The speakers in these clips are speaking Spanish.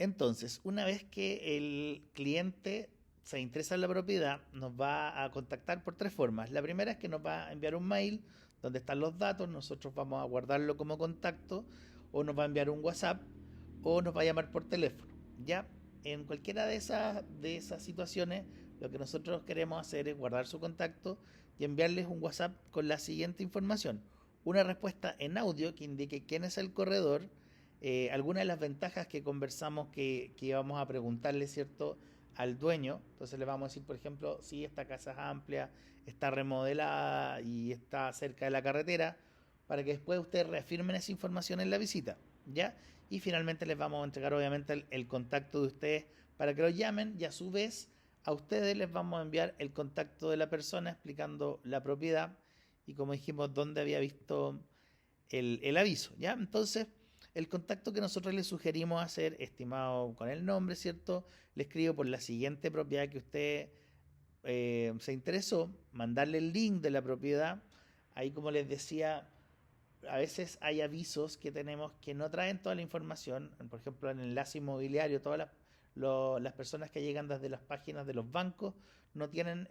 Entonces, una vez que el cliente se interesa en la propiedad, nos va a contactar por tres formas. La primera es que nos va a enviar un mail donde están los datos, nosotros vamos a guardarlo como contacto, o nos va a enviar un WhatsApp, o nos va a llamar por teléfono. Ya, en cualquiera de esas situaciones, lo que nosotros queremos hacer es guardar su contacto y enviarles un WhatsApp con la siguiente información. Una respuesta en audio que indique quién es el corredor, algunas de las ventajas que conversamos que íbamos a preguntarle, ¿cierto? Al dueño. Entonces le vamos a decir, por ejemplo, si esta casa es amplia, está remodelada y está cerca de la carretera, para que después ustedes reafirmen esa información en la visita, ¿ya? Y finalmente les vamos a entregar obviamente el contacto de ustedes para que lo llamen, y a su vez a ustedes les vamos a enviar el contacto de la persona explicando la propiedad y, como dijimos, dónde había visto el aviso, ¿ya? Entonces, el contacto que nosotros le sugerimos hacer, estimado con el nombre, ¿cierto? Le escribo por la siguiente propiedad que usted se interesó, mandarle el link de la propiedad. Ahí, como les decía, a veces hay avisos que tenemos que no traen toda la información. Por ejemplo, en el enlace inmobiliario, las personas que llegan desde las páginas de los bancos no tienen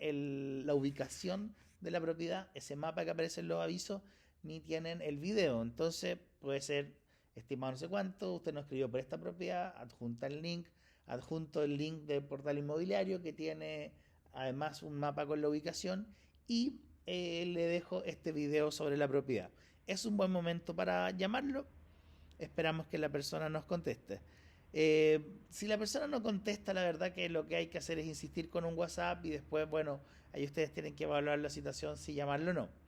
la ubicación de la propiedad, ese mapa que aparece en los avisos, ni tienen el video. Entonces puede ser, estimado no sé cuánto, usted nos escribió por esta propiedad, adjunto el link del portal inmobiliario que tiene además un mapa con la ubicación, y le dejo este video sobre la propiedad. Es un buen momento para llamarlo. Esperamos que la persona nos conteste. Si la persona no contesta, la verdad que lo que hay que hacer es insistir con un WhatsApp, y después, bueno, ahí ustedes tienen que evaluar la situación si llamarlo o no.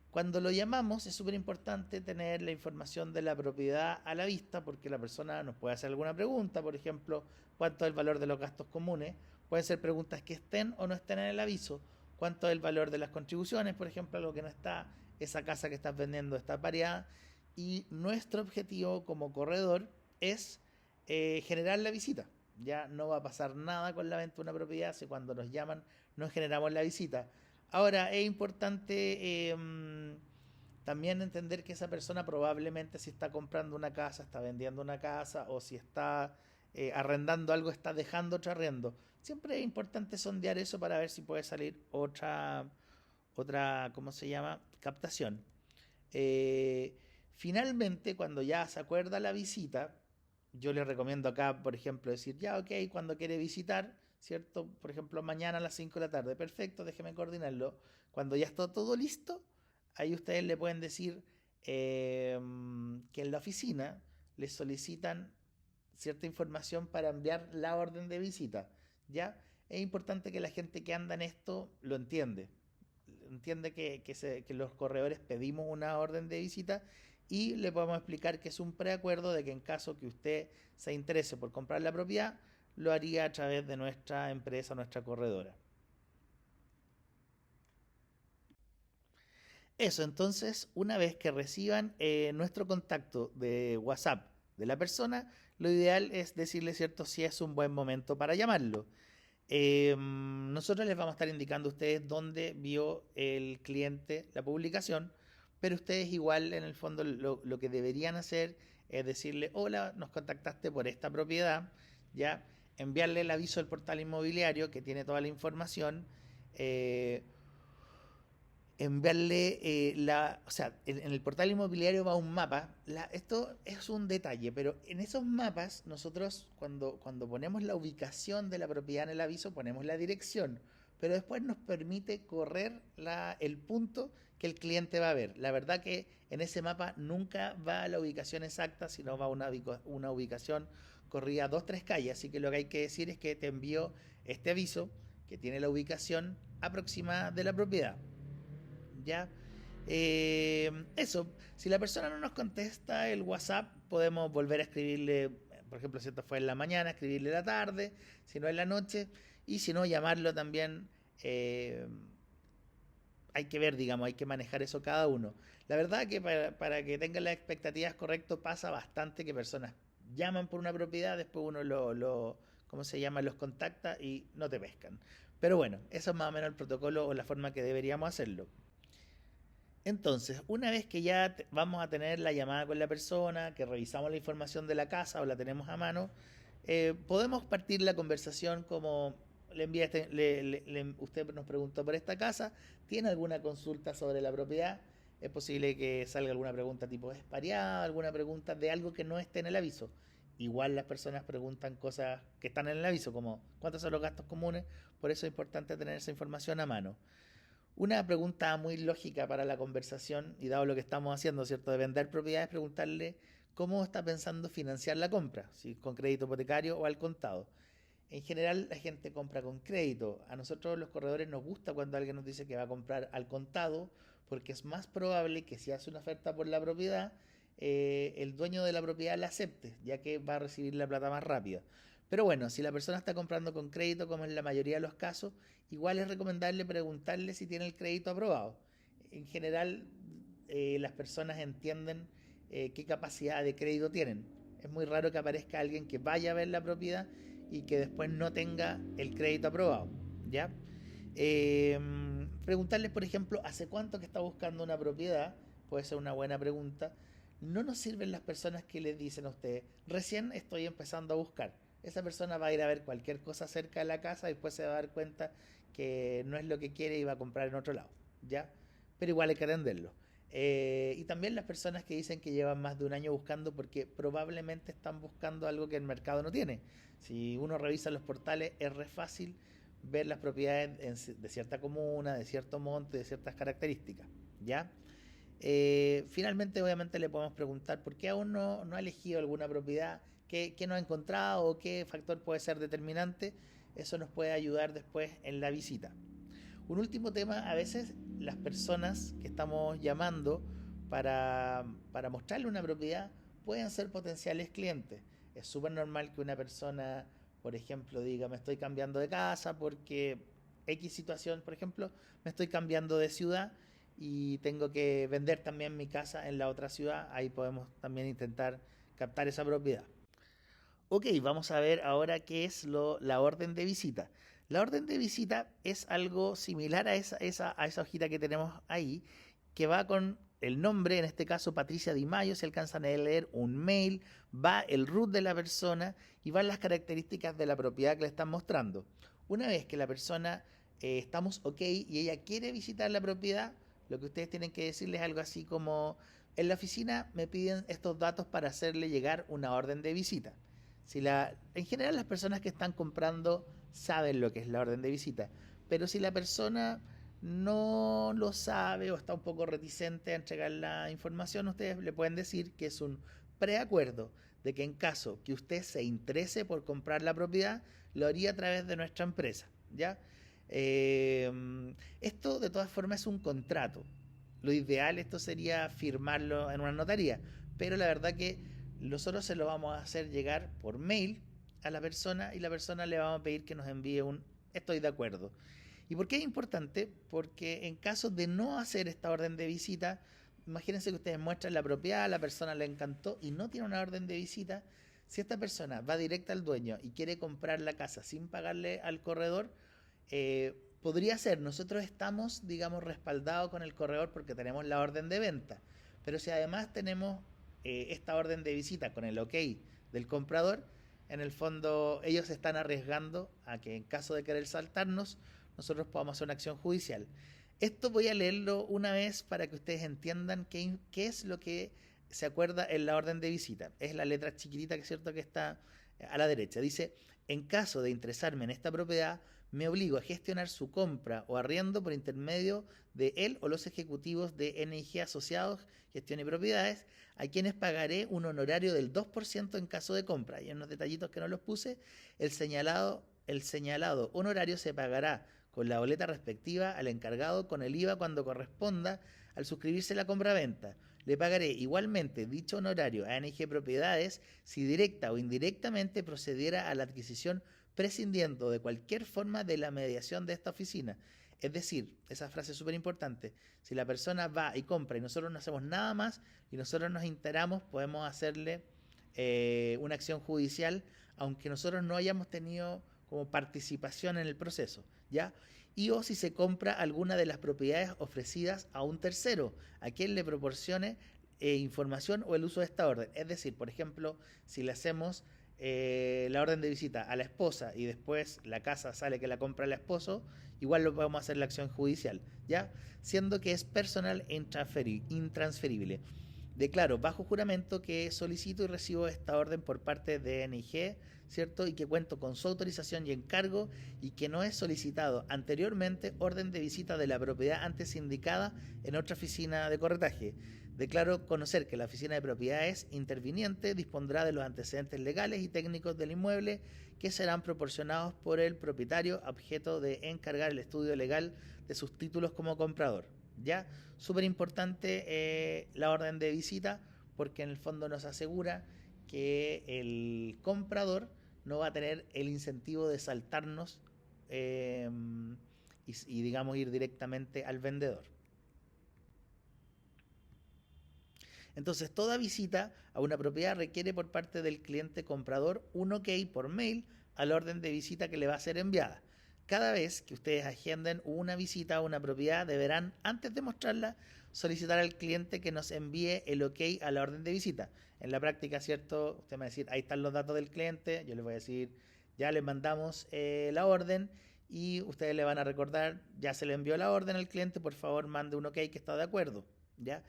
Cuando lo llamamos es súper importante tener la información de la propiedad a la vista, porque la persona nos puede hacer alguna pregunta, por ejemplo, cuánto es el valor de los gastos comunes. Pueden ser preguntas que estén o no estén en el aviso. Cuánto es el valor de las contribuciones, por ejemplo, algo que no está, esa casa que estás vendiendo está pareada. Y nuestro objetivo como corredor es generar la visita. Ya no va a pasar nada con la venta de una propiedad si cuando nos llaman no generamos la visita. Ahora, es importante también entender que esa persona probablemente, si está comprando una casa, está vendiendo una casa, o si está arrendando algo, está dejando otro arriendo. Siempre es importante sondear eso para ver si puede salir otra, ¿cómo se llama? Captación. Finalmente, cuando ya se acuerda la visita, yo le recomiendo acá, por ejemplo, decir, ya, ok, cuando quiere visitar, ¿cierto? Por ejemplo, mañana a las 5 de la tarde, perfecto, déjeme coordinarlo. Cuando ya está todo listo, ahí ustedes le pueden decir que en la oficina les solicitan cierta información para enviar la orden de visita, ¿ya? Es importante que la gente que anda en esto lo entiende que los corredores pedimos una orden de visita, y le podemos explicar que es un preacuerdo de que en caso que usted se interese por comprar la propiedad, lo haría a través de nuestra empresa, nuestra corredora. Eso, entonces, una vez que reciban nuestro contacto de WhatsApp de la persona, lo ideal es decirle, cierto, si es un buen momento para llamarlo. Nosotros les vamos a estar indicando a ustedes dónde vio el cliente la publicación, pero ustedes igual en el fondo lo que deberían hacer es decirle, hola, nos contactaste por esta propiedad, ya, enviarle el aviso del portal inmobiliario que tiene toda la información, eh, enviarle o sea, en el portal inmobiliario va un mapa. Esto es un detalle, pero en esos mapas nosotros cuando ponemos la ubicación de la propiedad en el aviso, ponemos la dirección, pero después nos permite correr el punto que el cliente va a ver. La verdad que en ese mapa nunca va a la ubicación exacta, sino va a una ubicación corrida dos, tres calles, así que lo que hay que decir es que te envío este aviso que tiene la ubicación aproximada de la propiedad. ¿Ya? Eso, si la persona no nos contesta el WhatsApp, podemos volver a escribirle, por ejemplo, si esto fue en la mañana, escribirle en la tarde, si no en la noche, y si no, llamarlo también. Hay que ver, digamos, hay que manejar eso cada uno. La verdad que para que tengan las expectativas correctas, pasa bastante que personas llaman por una propiedad, después uno ¿cómo se llama? Los contacta y no te pescan. Pero bueno, eso es más o menos el protocolo o la forma que deberíamos hacerlo. Entonces, una vez que ya vamos a tener la llamada con la persona, que revisamos la información de la casa o la tenemos a mano, Podemos partir la conversación como le envía usted nos preguntó por esta casa, ¿tiene alguna consulta sobre la propiedad? Es posible que salga alguna pregunta tipo ¿es pareada? Alguna pregunta de algo que no esté en el aviso. Igual las personas preguntan cosas que están en el aviso, como ¿cuántos son los gastos comunes? Por eso es importante tener esa información a mano. Una pregunta muy lógica para la conversación, y dado lo que estamos haciendo, ¿cierto? De vender propiedades, preguntarle cómo está pensando financiar la compra, si con crédito hipotecario o al contado. En general, la gente compra con crédito. A nosotros los corredores nos gusta cuando alguien nos dice que va a comprar al contado, porque es más probable que si hace una oferta por la propiedad, el dueño de la propiedad la acepte, ya que va a recibir la plata más rápida. Pero bueno, si la persona está comprando con crédito, como en la mayoría de los casos, igual es recomendable preguntarle si tiene el crédito aprobado. En general, las personas entienden qué capacidad de crédito tienen. Es muy raro que aparezca alguien que vaya a ver la propiedad y que después no tenga el crédito aprobado, ¿ya? Eh, Preguntarles, por ejemplo, ¿hace cuánto que está buscando una propiedad? Puede ser una buena pregunta. No nos sirven las personas que les dicen a ustedes, recién estoy empezando a buscar. Esa persona va a ir a ver cualquier cosa cerca de la casa y después se va a dar cuenta que no es lo que quiere y va a comprar en otro lado, ¿ya? Pero igual hay que atenderlo. Y también las personas que dicen que llevan más de un año buscando porque probablemente están buscando algo que el mercado no tiene. Si uno revisa los portales es re fácil ver las propiedades de cierta comuna, de cierto monte, de ciertas características, ¿ya? Finalmente, obviamente, le podemos preguntar por qué aún no ha elegido alguna propiedad, qué no ha encontrado o qué factor puede ser determinante. Eso nos puede ayudar después en la visita. Un último tema, a veces las personas que estamos llamando para mostrarle una propiedad pueden ser potenciales clientes. Es súper normal que una persona, por ejemplo, diga, me estoy cambiando de casa porque X situación, por ejemplo, me estoy cambiando de ciudad y tengo que vender también mi casa en la otra ciudad. Ahí podemos también intentar captar esa propiedad. Ok, vamos a ver ahora qué es la orden de visita. La orden de visita es algo similar a esa hojita que tenemos ahí, que va con el nombre, en este caso Patricia Di Maio, si alcanzan a leer un mail, va el root de la persona y van las características de la propiedad que le están mostrando. Una vez que la persona estamos ok y ella quiere visitar la propiedad, lo que ustedes tienen que decirles es algo así como, en la oficina me piden estos datos para hacerle llegar una orden de visita. En general las personas que están comprando saben lo que es la orden de visita, pero si la persona no lo sabe o está un poco reticente a entregar la información, ustedes le pueden decir que es un preacuerdo de que en caso que usted se interese por comprar la propiedad, lo haría a través de nuestra empresa, ¿ya? Esto de todas formas es un contrato. Lo ideal esto sería firmarlo en una notaría, pero la verdad que nosotros se lo vamos a hacer llegar por mail a la persona y la persona le vamos a pedir que nos envíe un estoy de acuerdo. ¿Y por qué es importante? Porque en caso de no hacer esta orden de visita, imagínense que ustedes muestran la propiedad, a la persona le encantó y no tiene una orden de visita. Si esta persona va directa al dueño y quiere comprar la casa sin pagarle al corredor, podría ser, nosotros estamos, digamos, respaldados con el corredor porque tenemos la orden de venta. Pero si además tenemos esta orden de visita con el ok del comprador, en el fondo ellos se están arriesgando a que en caso de querer saltarnos, nosotros podamos hacer una acción judicial. Esto voy a leerlo una vez para que ustedes entiendan qué es lo que se acuerda en la orden de visita. Es la letra chiquitita que es cierto que está a la derecha. Dice, en caso de interesarme en esta propiedad, me obligo a gestionar su compra o arriendo por intermedio de él o los ejecutivos de NIG Asociados, Gestión y Propiedades, a quienes pagaré un honorario del 2% en caso de compra. Y en unos detallitos que no los puse, el señalado honorario se pagará con la boleta respectiva al encargado con el IVA cuando corresponda al suscribirse la compra-venta. Le pagaré igualmente dicho honorario a NG Propiedades si directa o indirectamente procediera a la adquisición prescindiendo de cualquier forma de la mediación de esta oficina. Es decir, esa frase es súper importante, si la persona va y compra y nosotros no hacemos nada más y nosotros nos enteramos, podemos hacerle una acción judicial, aunque nosotros no hayamos tenido como participación en el proceso, ¿ya? Y o si se compra alguna de las propiedades ofrecidas a un tercero, a quien le proporcione información o el uso de esta orden. Es decir, por ejemplo, si le hacemos la orden de visita a la esposa y después la casa sale que la compra el esposo, igual lo podemos hacer la acción judicial, ¿ya? Siendo que es personal e intransferible. Declaro bajo juramento que solicito y recibo esta orden por parte de NG, ¿cierto? Y que cuento con su autorización y encargo y que no es solicitado anteriormente orden de visita de la propiedad antes indicada en otra oficina de corretaje. Declaro conocer que la oficina de propiedades interviniente dispondrá de los antecedentes legales y técnicos del inmueble que serán proporcionados por el propietario objeto de encargar el estudio legal de sus títulos como comprador. ¿Ya? Súper importante la orden de visita porque en el fondo nos asegura que el comprador no va a tener el incentivo de saltarnos y digamos ir directamente al vendedor. Entonces, toda visita a una propiedad requiere por parte del cliente comprador un OK por mail a la orden de visita que le va a ser enviada. Cada vez que ustedes agenden una visita a una propiedad, deberán, antes de mostrarla, solicitar al cliente que nos envíe el OK a la orden de visita. En la práctica, ¿cierto? Usted me va a decir, ahí están los datos del cliente, yo les voy a decir, ya les mandamos la orden y ustedes le van a recordar, ya se le envió la orden al cliente, por favor mande un OK que está de acuerdo, ¿ya?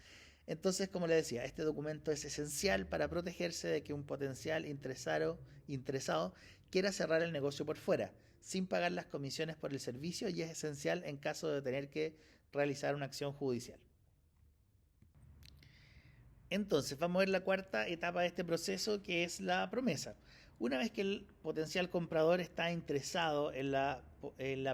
Entonces, como les decía, este documento es esencial para protegerse de que un potencial interesado quiera cerrar el negocio por fuera, sin pagar las comisiones por el servicio, y es esencial en caso de tener que realizar una acción judicial. Entonces, vamos a ver la cuarta etapa de este proceso, que es la promesa. Una vez que el potencial comprador está interesado en la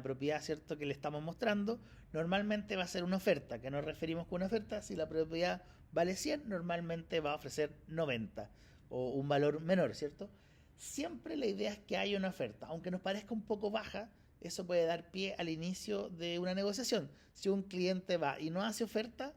propiedad, ¿cierto?, que le estamos mostrando, normalmente va a ser una oferta. ¿Qué nos referimos con una oferta? Si la propiedad vale 100, normalmente va a ofrecer 90 o un valor menor, ¿cierto? Siempre la idea es que haya una oferta. Aunque nos parezca un poco baja, eso puede dar pie al inicio de una negociación. Si un cliente va y no hace oferta,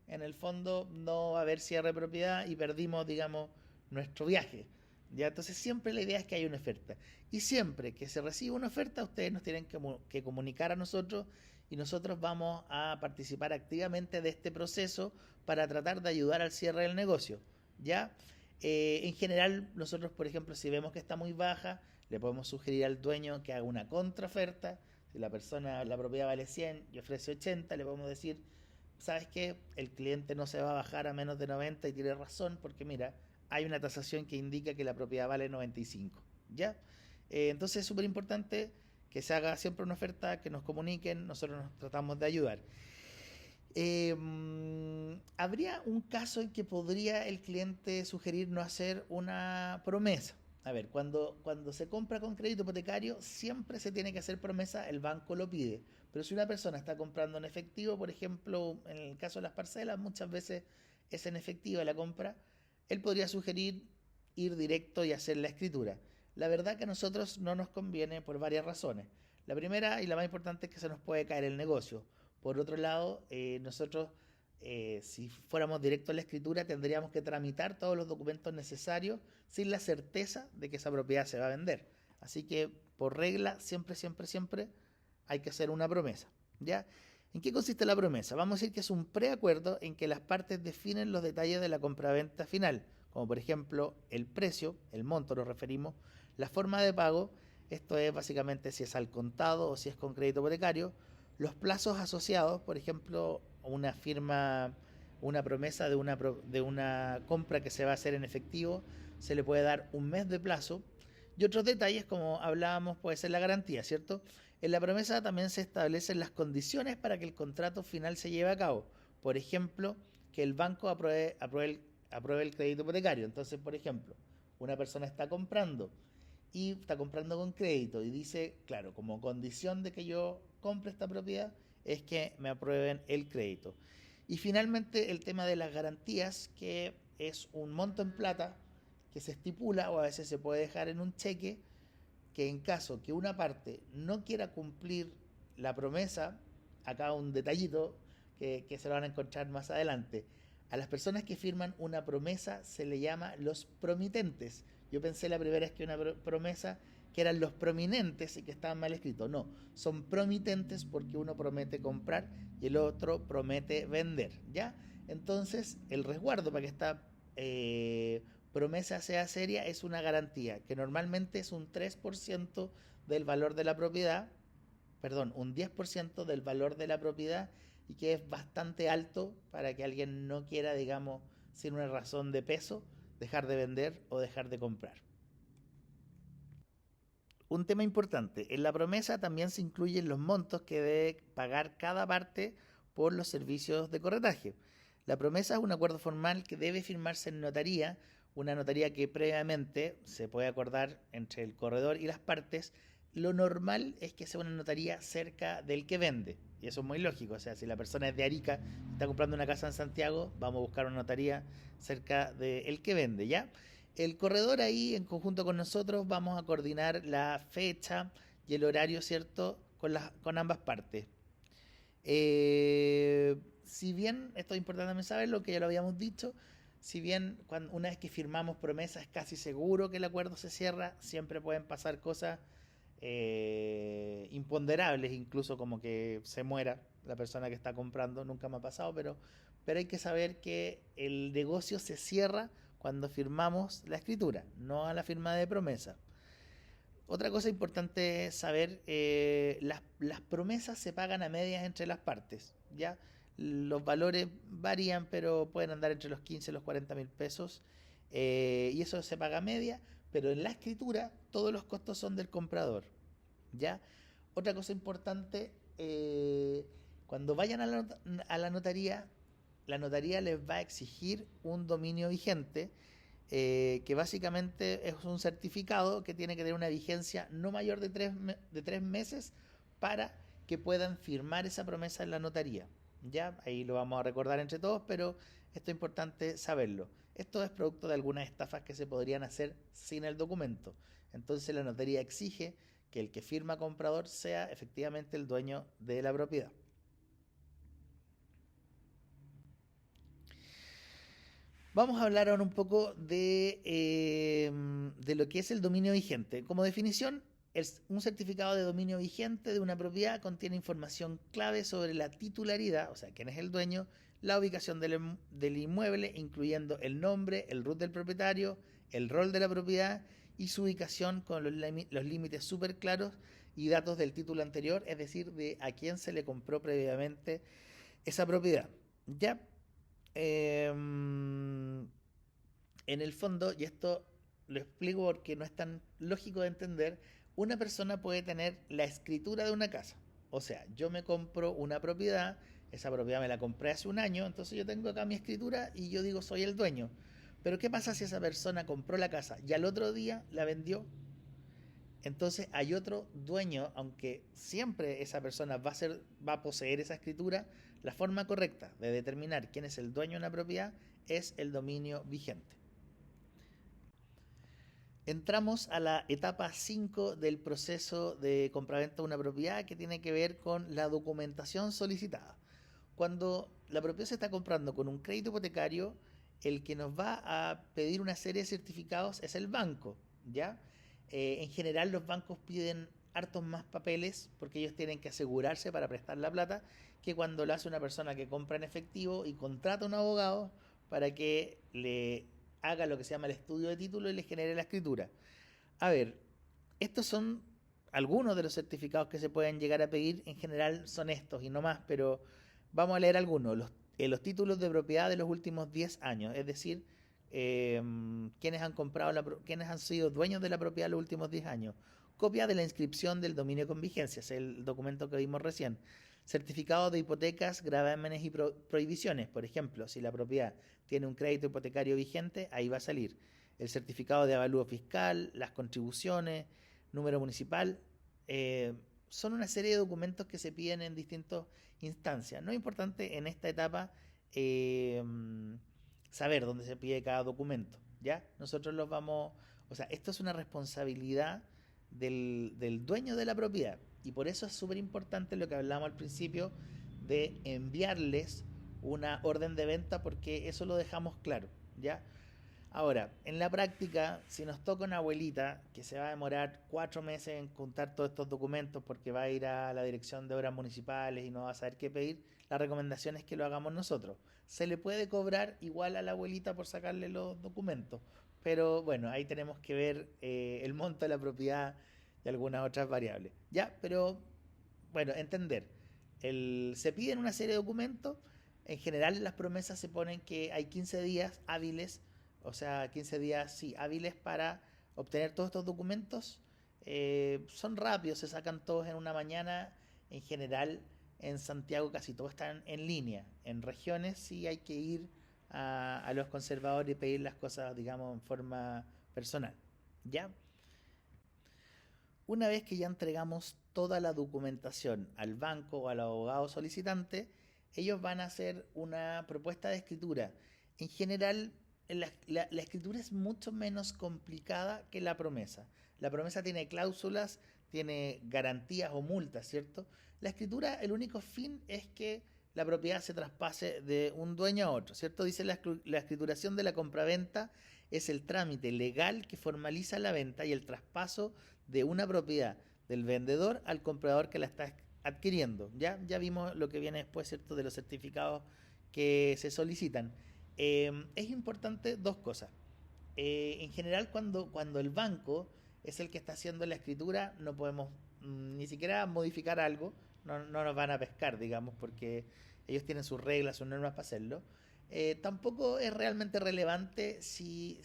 en el fondo no va a haber cierre de propiedad y perdimos, digamos, nuestro viaje. ¿Ya? Entonces siempre la idea es que haya una oferta. Y siempre que se reciba una oferta, ustedes nos tienen que comunicar a nosotros y nosotros vamos a participar activamente de este proceso para tratar de ayudar al cierre del negocio. ¿Ya? En general, nosotros, por ejemplo, si vemos que está muy baja, le podemos sugerir al dueño que haga una contraoferta. Si la propiedad vale 100 y ofrece 80, le podemos decir, ¿sabes qué? El cliente no se va a bajar a menos de 90 y tiene razón porque mira, hay una tasación que indica que la propiedad vale 95, ¿ya? Entonces es súper importante que se haga siempre una oferta, que nos comuniquen, nosotros nos tratamos de ayudar. Habría un caso en que podría el cliente sugerir no hacer una promesa. A ver, cuando se compra con crédito hipotecario, siempre se tiene que hacer promesa, el banco lo pide. Pero si una persona está comprando en efectivo, por ejemplo, en el caso de las parcelas, muchas veces es en efectivo la compra, él podría sugerir ir directo y hacer la escritura. La verdad que a nosotros no nos conviene por varias razones. La primera y la más importante es que se nos puede caer el negocio. Por otro lado, nosotros, si fuéramos directo a la escritura, tendríamos que tramitar todos los documentos necesarios sin la certeza de que esa propiedad se va a vender. Así que, por regla, siempre, siempre, siempre hay que hacer una promesa, ¿ya? ¿En qué consiste la promesa? Vamos a decir que es un preacuerdo en que las partes definen los detalles de la compraventa final, como por ejemplo el precio, el monto nos referimos, la forma de pago, esto es básicamente si es al contado o si es con crédito hipotecario, los plazos asociados, por ejemplo, una firma, una promesa de una compra que se va a hacer en efectivo, se le puede dar un mes de plazo. Y otros detalles, como hablábamos, puede ser la garantía, ¿cierto? En la promesa también se establecen las condiciones para que el contrato final se lleve a cabo. Por ejemplo, que el banco apruebe el crédito hipotecario. Entonces, por ejemplo, una persona está comprando con crédito y dice, claro, como condición de que yo compre esta propiedad es que me aprueben el crédito. Y finalmente el tema de las garantías, que es un monto en plata que se estipula o a veces se puede dejar en un cheque, que en caso que una parte no quiera cumplir la promesa, acá un detallito que se lo van a encontrar más adelante, a las personas que firman una promesa se le llama los promitentes. Yo pensé la primera vez que una promesa que eran los prominentes y que estaban mal escritos. No, son promitentes porque uno promete comprar y el otro promete vender, ¿ya? Entonces, el resguardo para que esta promesa sea seria es una garantía, que normalmente es un 3% del valor de la propiedad, perdón, un 10% del valor de la propiedad y que es bastante alto para que alguien no quiera, digamos, sin una razón de peso, dejar de vender o dejar de comprar. Un tema importante, en la promesa también se incluyen los montos que debe pagar cada parte por los servicios de corretaje. La promesa es un acuerdo formal que debe firmarse en notaría, una notaría que previamente se puede acordar entre el corredor y las partes. Lo normal es que sea una notaría cerca del que vende, y eso es muy lógico, o sea, si la persona es de Arica y está comprando una casa en Santiago, vamos a buscar una notaría cerca del que vende, ¿ya? El corredor ahí, en conjunto con nosotros, vamos a coordinar la fecha y el horario, ¿cierto? Con ambas partes. Si bien, esto es importante también saberlo, que ya lo habíamos dicho, si bien una vez que firmamos promesa es casi seguro que el acuerdo se cierra, siempre pueden pasar cosas imponderables, incluso como que se muera la persona que está comprando, nunca me ha pasado, pero hay que saber que el negocio se cierra cuando firmamos la escritura, no a la firma de promesa. Otra cosa importante saber, las promesas se pagan a medias entre las partes, ¿ya? Los valores varían, pero pueden andar entre los 15 y los 40 mil pesos, y eso se paga a media, pero en la escritura todos los costos son del comprador, ¿ya? Otra cosa importante, cuando vayan a la notaría les va a exigir un dominio vigente, que básicamente es un certificado que tiene que tener una vigencia no mayor de 3 meses para que puedan firmar esa promesa en la notaría. Ya, ahí lo vamos a recordar entre todos, pero esto es importante saberlo. Esto es producto de algunas estafas que se podrían hacer sin el documento. Entonces la notaría exige que el que firma comprador sea efectivamente el dueño de la propiedad. Vamos a hablar ahora un poco de lo que es el dominio vigente. Como definición, un certificado de dominio vigente de una propiedad contiene información clave sobre la titularidad, o sea, quién es el dueño, la ubicación del inmueble, incluyendo el nombre, el root del propietario, el rol de la propiedad y su ubicación con los límites súper claros y datos del título anterior, es decir, de a quién se le compró previamente esa propiedad. ¿Ya? En el fondo, y esto lo explico porque no es tan lógico de entender, una persona puede tener la escritura de una casa. O sea, yo me compro una propiedad, esa propiedad me la compré hace un año, entonces yo tengo acá mi escritura y yo digo soy el dueño. Pero ¿qué pasa si esa persona compró la casa y al otro día la vendió? Entonces hay otro dueño, aunque siempre esa persona va a poseer esa escritura, la forma correcta de determinar quién es el dueño de una propiedad es el dominio vigente. Entramos a la etapa 5 del proceso de compraventa de una propiedad, que tiene que ver con la documentación solicitada. Cuando la propiedad se está comprando con un crédito hipotecario, el que nos va a pedir una serie de certificados es el banco, ¿ya? En general los bancos piden hartos más papeles porque ellos tienen que asegurarse para prestar la plata que cuando lo hace una persona que compra en efectivo y contrata a un abogado para que le haga lo que se llama el estudio de título y le genere la escritura. A ver, estos son algunos de los certificados que se pueden llegar a pedir. En general son estos y no más, pero vamos a leer algunos. Los títulos de propiedad de los últimos 10 años, es decir, quienes han comprado, quienes han sido dueños de la propiedad los últimos 10 años. Copia de la inscripción del dominio con vigencia, es el documento que vimos recién. Certificado de hipotecas, gravámenes y prohibiciones. Por ejemplo, si la propiedad tiene un crédito hipotecario vigente, ahí va a salir el certificado de avalúo fiscal, las contribuciones, número municipal. Son una serie de documentos que se piden en distintas instancias. No es importante en esta etapa saber dónde se pide cada documento, ¿ya? Nosotros los vamos, o sea, esto es una responsabilidad del dueño de la propiedad, y por eso es súper importante lo que hablamos al principio de enviarles una orden de venta, porque eso lo dejamos claro, ¿ya? Ahora, en la práctica, si nos toca una abuelita que se va a demorar 4 meses en juntar todos estos documentos porque va a ir a la dirección de obras municipales y no va a saber qué pedir, la recomendación es que lo hagamos nosotros. Se le puede cobrar igual a la abuelita por sacarle los documentos, pero bueno, ahí tenemos que ver el monto de la propiedad y algunas otras variables. Ya, pero bueno, entender. Se piden una serie de documentos. En general, las promesas se ponen que hay 15 días hábiles, o sea, 15 días, sí, hábiles para obtener todos estos documentos. Son rápidos, se sacan todos en una mañana. En general, en Santiago casi todos están en línea. En regiones sí hay que ir a los conservadores y pedir las cosas, digamos, en forma personal. ¿Ya? Una vez que ya entregamos toda la documentación al banco o al abogado solicitante, ellos van a hacer una propuesta de escritura. En general, la escritura es mucho menos complicada que la promesa. La promesa tiene cláusulas, tiene garantías o multas, ¿cierto? La escritura, el único fin es que la propiedad se traspase de un dueño a otro, ¿cierto? Dice la escrituración de la compraventa es el trámite legal que formaliza la venta y el traspaso de una propiedad del vendedor al comprador que la está adquiriendo. Ya vimos lo que viene después, ¿cierto? De los certificados que se solicitan. Es importante dos cosas. En general, cuando el banco es el que está haciendo la escritura, no podemos ni siquiera modificar algo, no nos van a pescar, digamos, porque ellos tienen sus reglas, sus normas para hacerlo. Tampoco es realmente relevante si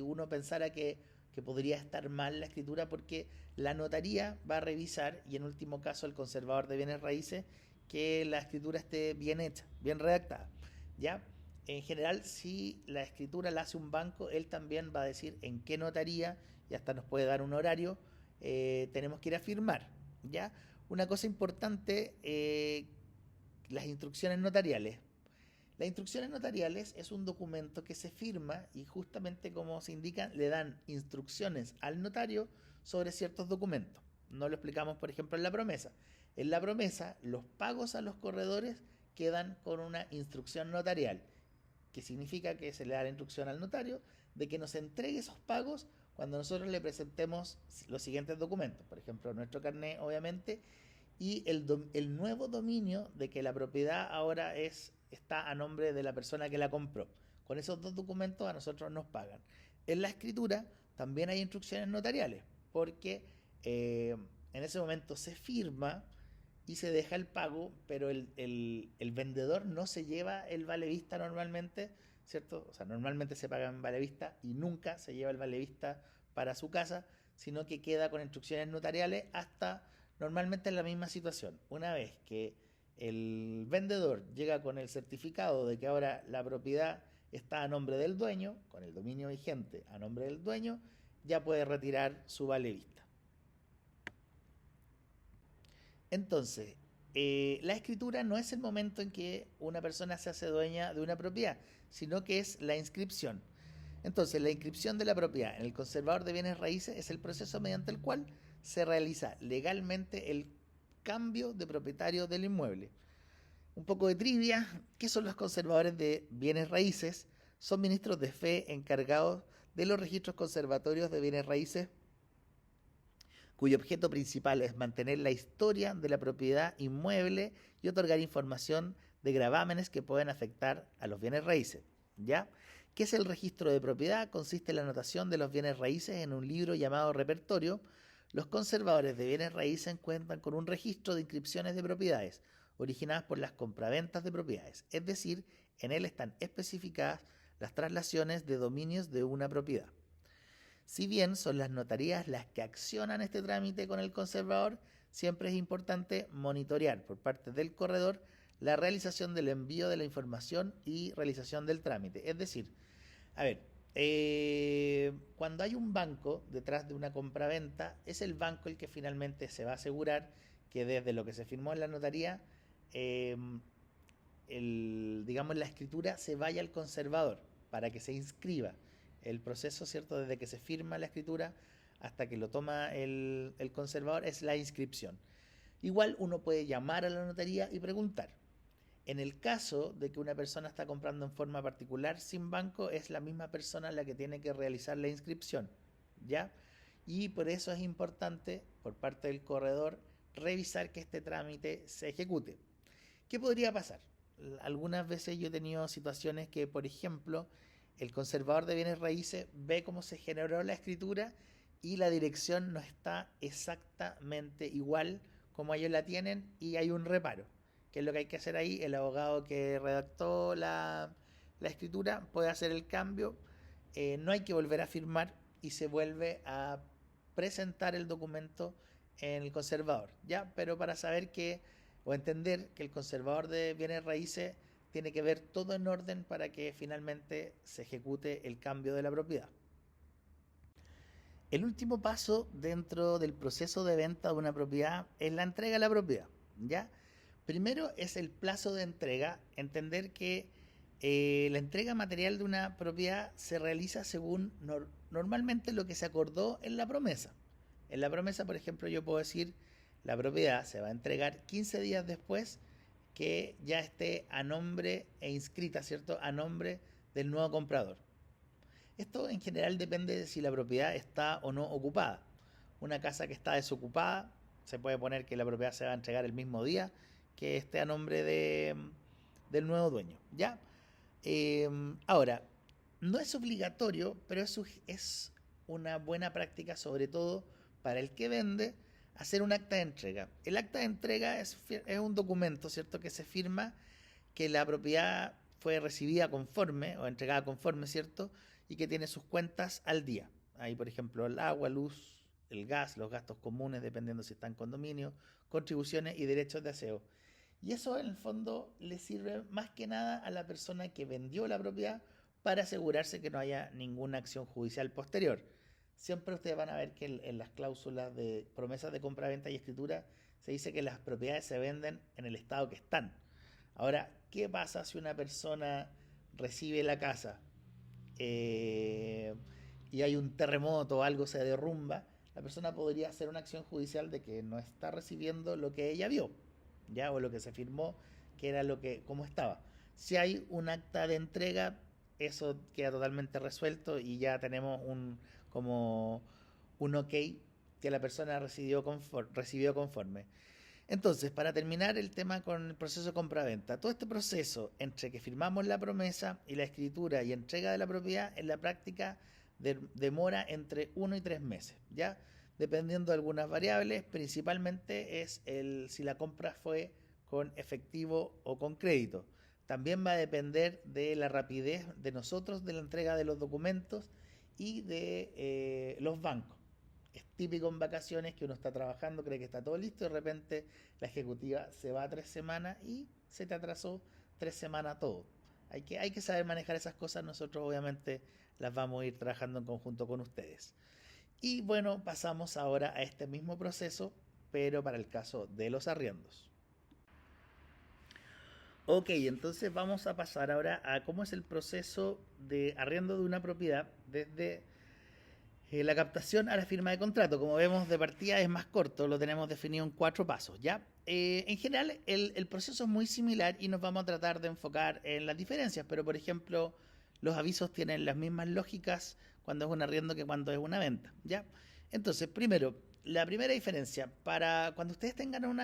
uno pensara que podría estar mal la escritura, porque la notaría va a revisar, y en último caso el conservador de bienes raíces, que la escritura esté bien hecha, bien redactada. ¿Ya? En general, si la escritura la hace un banco, él también va a decir en qué notaría, y hasta nos puede dar un horario, tenemos que ir a firmar. ¿Ya? Una cosa importante, las instrucciones notariales. Las instrucciones notariales es un documento que se firma y justamente como se indica, le dan instrucciones al notario sobre ciertos documentos. No lo explicamos, por ejemplo, en la promesa. En la promesa, los pagos a los corredores quedan con una instrucción notarial, que significa que se le da la instrucción al notario de que nos entregue esos pagos cuando nosotros le presentemos los siguientes documentos. Por ejemplo, nuestro carnet, obviamente, y el nuevo dominio de que la propiedad ahora está a nombre de la persona que la compró. Con esos dos documentos a nosotros nos pagan. En la escritura también hay instrucciones notariales, porque en ese momento se firma y se deja el pago, pero el vendedor no se lleva el vale vista normalmente, ¿cierto? O sea, normalmente se paga en vale vista y nunca se lleva el vale vista para su casa, sino que queda con instrucciones notariales hasta normalmente en la misma situación. Una vez que el vendedor llega con el certificado de que ahora la propiedad está a nombre del dueño, con el dominio vigente a nombre del dueño, ya puede retirar su vale vista. Entonces, la escritura no es el momento en que una persona se hace dueña de una propiedad, sino que es la inscripción. Entonces, la inscripción de la propiedad en el conservador de bienes raíces es el proceso mediante el cual se realiza legalmente el cambio de propietario del inmueble. Un poco de trivia: ¿qué son los conservadores de bienes raíces? Son ministros de fe encargados de los registros conservatorios de bienes raíces, cuyo objeto principal es mantener la historia de la propiedad inmueble y otorgar información de gravámenes que pueden afectar a los bienes raíces. ¿Ya? ¿Qué es el registro de propiedad? Consiste en la anotación de los bienes raíces en un libro llamado repertorio. Los conservadores de bienes raíces cuentan con un registro de inscripciones de propiedades originadas por las compraventas de propiedades, es decir, en él están especificadas las traslaciones de dominios de una propiedad. Si bien son las notarías las que accionan este trámite con el conservador, siempre es importante monitorear por parte del corredor la realización del envío de la información y realización del trámite. Es decir, a ver, cuando hay un banco detrás de una compraventa, es el banco el que finalmente se va a asegurar que desde lo que se firmó en la notaría, eh, digamos, la escritura se vaya al conservador para que se inscriba. El proceso, ¿cierto? Desde que se firma la escritura hasta que lo toma el conservador es la inscripción. Igual uno puede llamar a la notaría y preguntar. En el caso de que una persona está comprando en forma particular sin banco, es la misma persona la que tiene que realizar la inscripción, ¿ya? Y por eso es importante, por parte del corredor, revisar que este trámite se ejecute. ¿Qué podría pasar? Algunas veces yo he tenido situaciones que, por ejemplo, el conservador de bienes raíces ve cómo se generó la escritura y la dirección no está exactamente igual como ellos la tienen y hay un reparo. ¿Qué es lo que hay que hacer ahí? El abogado que redactó la escritura puede hacer el cambio, no hay que volver a firmar y se vuelve a presentar el documento en el conservador, ¿ya? Pero para saber que o entender que el conservador de bienes raíces tiene que ver todo en orden para que finalmente se ejecute el cambio de la propiedad. El último paso dentro del proceso de venta de una propiedad es la entrega de la propiedad, ¿ya? Primero es el plazo de entrega, entender que la entrega material de una propiedad se realiza según normalmente lo que se acordó en la promesa. En la promesa, por ejemplo, yo puedo decir, la propiedad se va a entregar 15 días después que ya esté a nombre e inscrita, ¿cierto? A nombre del nuevo comprador. Esto en general depende de si la propiedad está o no ocupada. Una casa que está desocupada, se puede poner que la propiedad se va a entregar el mismo día que esté a nombre del nuevo dueño, ¿ya? Ahora, no es obligatorio, pero eso es una buena práctica, sobre todo para el que vende, hacer un acta de entrega. El acta de entrega es un documento, ¿cierto?, que se firma que la propiedad fue recibida conforme o entregada conforme, ¿cierto?, y que tiene sus cuentas al día. Ahí, por ejemplo, el agua, luz, el gas, los gastos comunes, dependiendo si está en condominio, contribuciones y derechos de aseo. Y eso en el fondo le sirve más que nada a la persona que vendió la propiedad para asegurarse que no haya ninguna acción judicial posterior. Siempre ustedes van a ver que en las cláusulas de promesas de compra, venta y escritura se dice que las propiedades se venden en el estado que están. Ahora, ¿qué pasa si una persona recibe la casa y hay un terremoto o algo se derrumba? La persona podría hacer una acción judicial de que no está recibiendo lo que ella vio, ya, o lo que se firmó que era lo que como estaba. Si hay un acta de entrega, eso queda totalmente resuelto y ya tenemos como un ok que la persona recibió conforme. Entonces, para terminar el tema con el proceso de compra-venta, todo este proceso entre que firmamos la promesa y la escritura y entrega de la propiedad, en la práctica demora entre 1 y 3 meses, ¿ya? Dependiendo de algunas variables, principalmente es si la compra fue con efectivo o con crédito. También va a depender de la rapidez de nosotros de la entrega de los documentos y de los bancos. Es típico en vacaciones que uno está trabajando, cree que está todo listo y de repente la ejecutiva se va 3 semanas y se te atrasó 3 semanas todo. Hay que saber manejar esas cosas, nosotros obviamente las vamos a ir trabajando en conjunto con ustedes. Y bueno, pasamos ahora a este mismo proceso, pero para el caso de los arriendos. Ok, entonces vamos a pasar ahora a cómo es el proceso de arriendo de una propiedad desde la captación a la firma de contrato. Como vemos, de partida es más corto, lo tenemos definido en 4 pasos, ¿ya? En general, el proceso es muy similar y nos vamos a tratar de enfocar en las diferencias, pero por ejemplo, los avisos tienen las mismas lógicas cuando es un arriendo que cuando es una venta, ¿ya? Entonces, primero, la primera diferencia, para cuando ustedes tengan un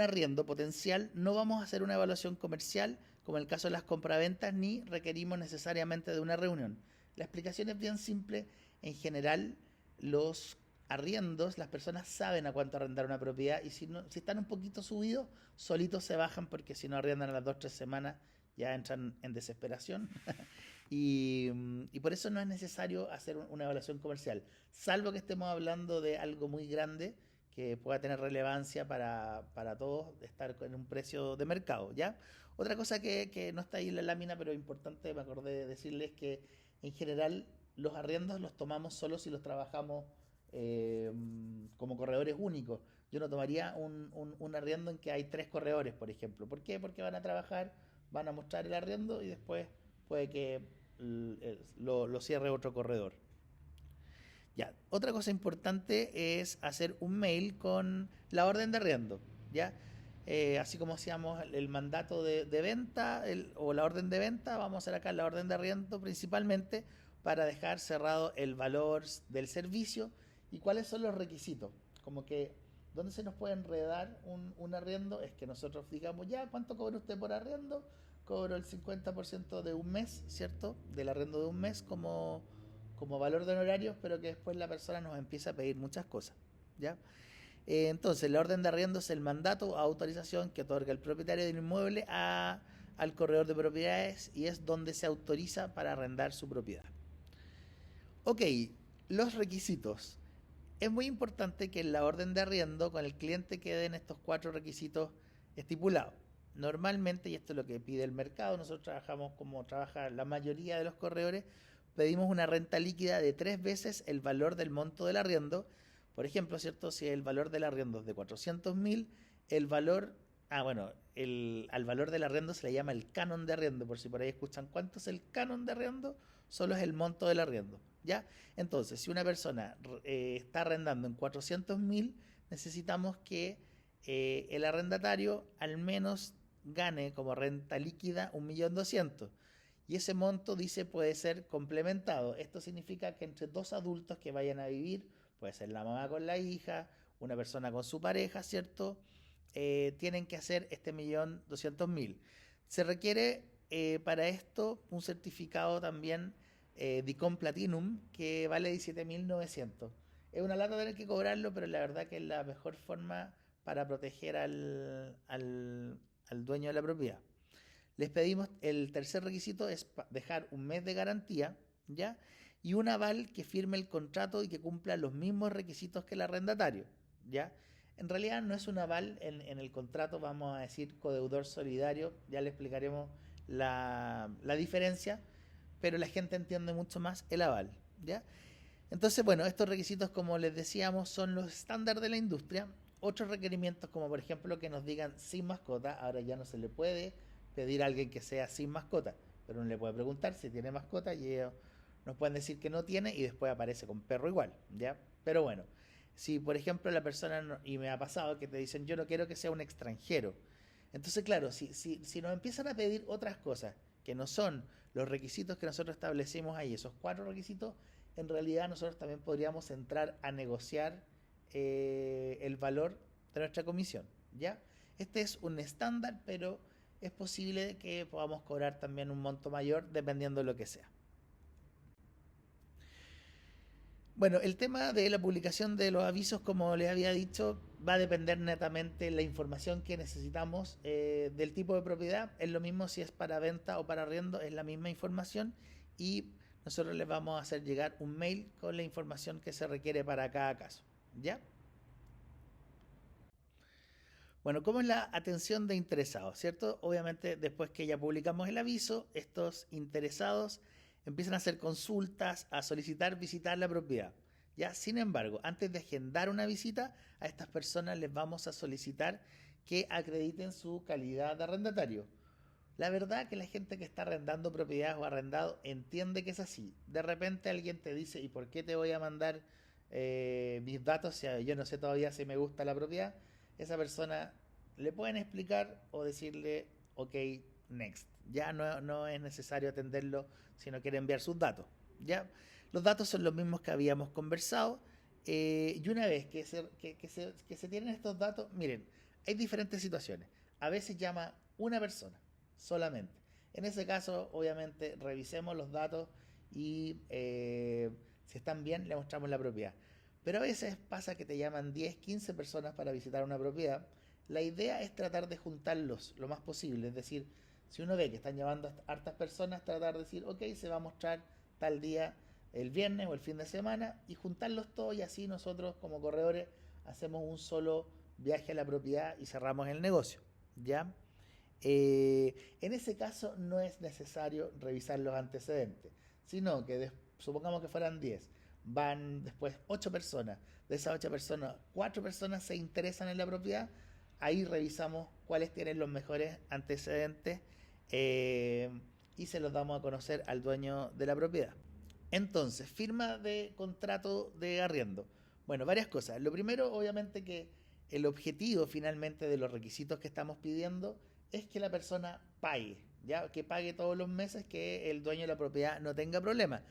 arriendo potencial, no vamos a hacer una evaluación comercial como en el caso de las compraventas, ni requerimos necesariamente de una reunión. La explicación es bien simple. En general, los arriendos, las personas saben a cuánto arrendar una propiedad y si están un poquito subidos, solitos se bajan porque si no arriendan a las 2 o 3 semanas ya entran en desesperación. y por eso no es necesario hacer una evaluación comercial, salvo que estemos hablando de algo muy grande que pueda tener relevancia para todos, estar en un precio de mercado, ¿ya? Otra cosa que no está ahí en la lámina, pero importante, me acordé de decirles que en general los arriendos los tomamos solo si los trabajamos como corredores únicos. Yo no tomaría un arriendo en que hay 3 corredores, por ejemplo. ¿Por qué? Porque van a trabajar, van a mostrar el arriendo y después puede que lo cierre otro corredor. Ya, otra cosa importante es hacer un mail con la orden de arriendo, ¿ya? Así como hacíamos el mandato de venta o la orden de venta, vamos a hacer acá la orden de arriendo principalmente para dejar cerrado el valor del servicio y cuáles son los requisitos. Como que ¿Dónde se nos puede enredar un arriendo? Es que nosotros digamos, ya, ¿cuánto cobra usted por arriendo? Cobro el 50% de un mes, ¿cierto? Del arriendo de un mes como valor de honorarios, pero que después la persona nos empieza a pedir muchas cosas, ¿ya? Entonces, la orden de arriendo es el mandato o autorización que otorga el propietario del inmueble al corredor de propiedades y es donde se autoriza para arrendar su propiedad. Ok, los requisitos. Es muy importante que en la orden de arriendo con el cliente queden estos 4 requisitos estipulados. Normalmente, y esto es lo que pide el mercado, nosotros trabajamos como trabaja la mayoría de los corredores, pedimos una renta líquida de 3 veces el valor del monto del arriendo. Por ejemplo, ¿cierto? Si el valor del arriendo es de 400.000, el valor, al valor del arriendo se le llama el canon de arriendo, por si por ahí escuchan cuánto es el canon de arriendo, solo es el monto del arriendo, ¿ya? Entonces, si una persona está arrendando en 400.000, necesitamos que el arrendatario al menos gane como renta líquida 1.200.000. Y ese monto, dice, puede ser complementado. Esto significa que entre dos adultos que vayan a vivir, puede ser la mamá con la hija, una persona con su pareja, ¿cierto? Tienen que hacer este 1.200.000. Se requiere para esto un certificado también DICOM Platinum que vale 17.900. Es una lata tener que cobrarlo, pero la verdad que es la mejor forma para proteger al dueño de la propiedad. Les pedimos, el tercer requisito es dejar un mes de garantía, ¿ya? Y un aval que firme el contrato y que cumpla los mismos requisitos que el arrendatario, ¿ya? En realidad no es un aval en el contrato, vamos a decir codeudor solidario, ya le explicaremos la diferencia, pero la gente entiende mucho más el aval, ¿ya? Entonces, bueno, estos requisitos, como les decíamos, son los estándares de la industria. Otros requerimientos, como por ejemplo que nos digan sin mascota, ahora ya no se le puede pedir a alguien que sea sin mascota, pero uno le puede preguntar si tiene mascota y ellos nos pueden decir que no tiene y después aparece con perro igual, ¿ya? Pero bueno, si por ejemplo la persona, y me ha pasado que te dicen yo no quiero que sea un extranjero, entonces claro, si nos empiezan a pedir otras cosas que no son los requisitos que nosotros establecimos ahí, esos 4 requisitos, en realidad nosotros también podríamos entrar a negociar el valor de nuestra comisión, ¿ya? Este es un estándar, pero es posible que podamos cobrar también un monto mayor dependiendo de lo que sea. Bueno, el tema de la publicación de los avisos, como les había dicho, va a depender netamente de la información que necesitamos del tipo de propiedad. Es lo mismo si es para venta o para arriendo, es la misma información y nosotros les vamos a hacer llegar un mail con la información que se requiere para cada caso. ¿Ya? Bueno, ¿cómo es la atención de interesados? ¿Cierto? Obviamente, después que ya publicamos el aviso, estos interesados empiezan a hacer consultas, a solicitar visitar la propiedad. Ya, sin embargo, antes de agendar una visita, a estas personas les vamos a solicitar que acrediten su calidad de arrendatario. La verdad que la gente que está arrendando propiedades o arrendado entiende que es así. De repente alguien te dice, ¿y por qué te voy a mandar mis datos si yo no sé todavía si me gusta la propiedad? Esa persona le pueden explicar o decirle, ok, next. Ya no es necesario atenderlo si no quiere enviar sus datos. Ya, los datos son los mismos que habíamos conversado. Y una vez que se tienen estos datos, miren, hay diferentes situaciones. A veces llama una persona solamente. En ese caso, obviamente, revisemos los datos y si están bien, le mostramos la propiedad. Pero a veces pasa que te llaman 10, 15 personas para visitar una propiedad. La idea es tratar de juntarlos lo más posible. Es decir, si uno ve que están llamando a hartas personas, tratar de decir, ok, se va a mostrar tal día, el viernes o el fin de semana, y juntarlos todos y así nosotros como corredores hacemos un solo viaje a la propiedad y cerramos el negocio. ¿Ya? En ese caso no es necesario revisar los antecedentes, sino que supongamos que fueran 10, van después 8 personas, de esas 8 personas, 4 personas se interesan en la propiedad, ahí revisamos cuáles tienen los mejores antecedentes eh, y se los damos a conocer al dueño de la propiedad. Entonces, firma de contrato de arriendo. Bueno, varias cosas. Lo primero, obviamente, que el objetivo finalmente de los requisitos que estamos pidiendo es que la persona pague, ya que pague todos los meses, que el dueño de la propiedad no tenga problemas.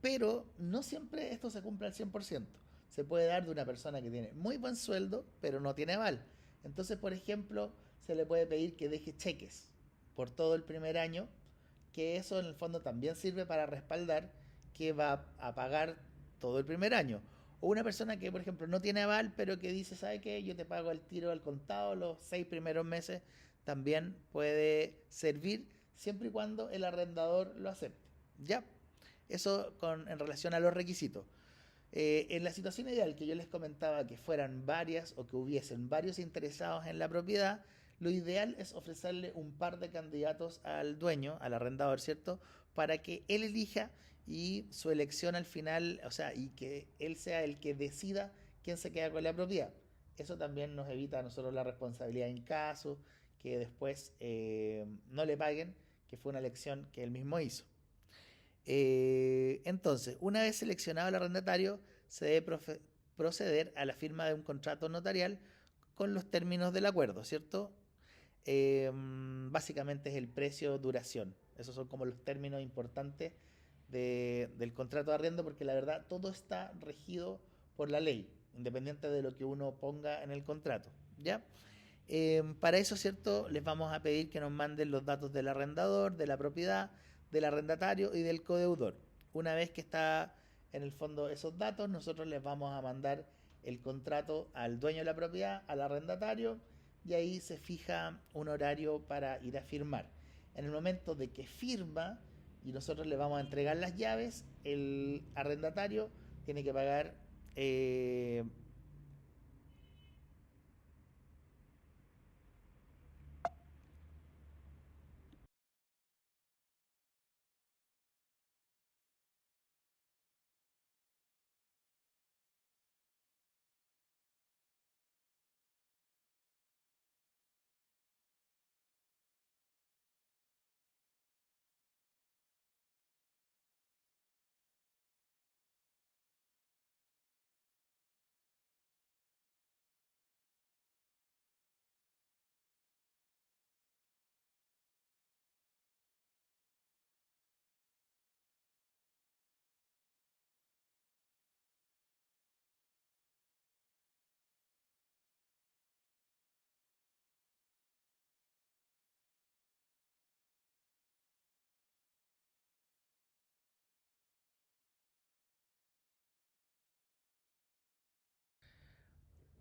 Pero no siempre esto se cumple al 100%. se puede dar de una persona que tiene muy buen sueldo, pero no tiene aval. Entonces, por ejemplo, se le puede pedir que deje cheques por todo el primer año, que eso en el fondo también sirve para respaldar que va a pagar todo el primer año. O una persona que, por ejemplo, no tiene aval, pero que dice, ¿sabe qué? Yo te pago el tiro al contado los 6 primeros meses, también puede servir siempre y cuando el arrendador lo acepte. ¿Ya? Eso en relación a los requisitos. En la situación ideal que yo les comentaba, que fueran varias o que hubiesen varios interesados en la propiedad, lo ideal es ofrecerle un par de candidatos al dueño, al arrendador, ¿cierto? Para que él elija y su elección al final, o sea, y que él sea el que decida quién se queda con la propiedad. Eso también nos evita a nosotros la responsabilidad en caso que después no le paguen, que fue una elección que él mismo hizo. Entonces, una vez seleccionado el arrendatario, se debe proceder a la firma de un contrato notarial con los términos del acuerdo, ¿cierto? Básicamente es el precio, duración. Esos son como los términos importantes del contrato de arriendo, porque la verdad todo está regido por la ley, independiente de lo que uno ponga en el contrato, ¿ya? Para eso, ¿cierto? Les vamos a pedir que nos manden los datos del arrendador, de la propiedad, del arrendatario y del codeudor. Una vez que está en el fondo esos datos, nosotros les vamos a mandar el contrato al dueño de la propiedad, al arrendatario, y ahí se fija un horario para ir a firmar. En el momento de que firma y nosotros le vamos a entregar las llaves, el arrendatario tiene que pagar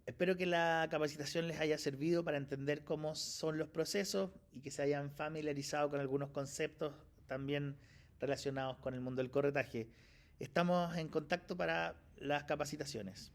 Espero que la capacitación les haya servido para entender cómo son los procesos y que se hayan familiarizado con algunos conceptos también relacionados con el mundo del corretaje. Estamos en contacto para las capacitaciones.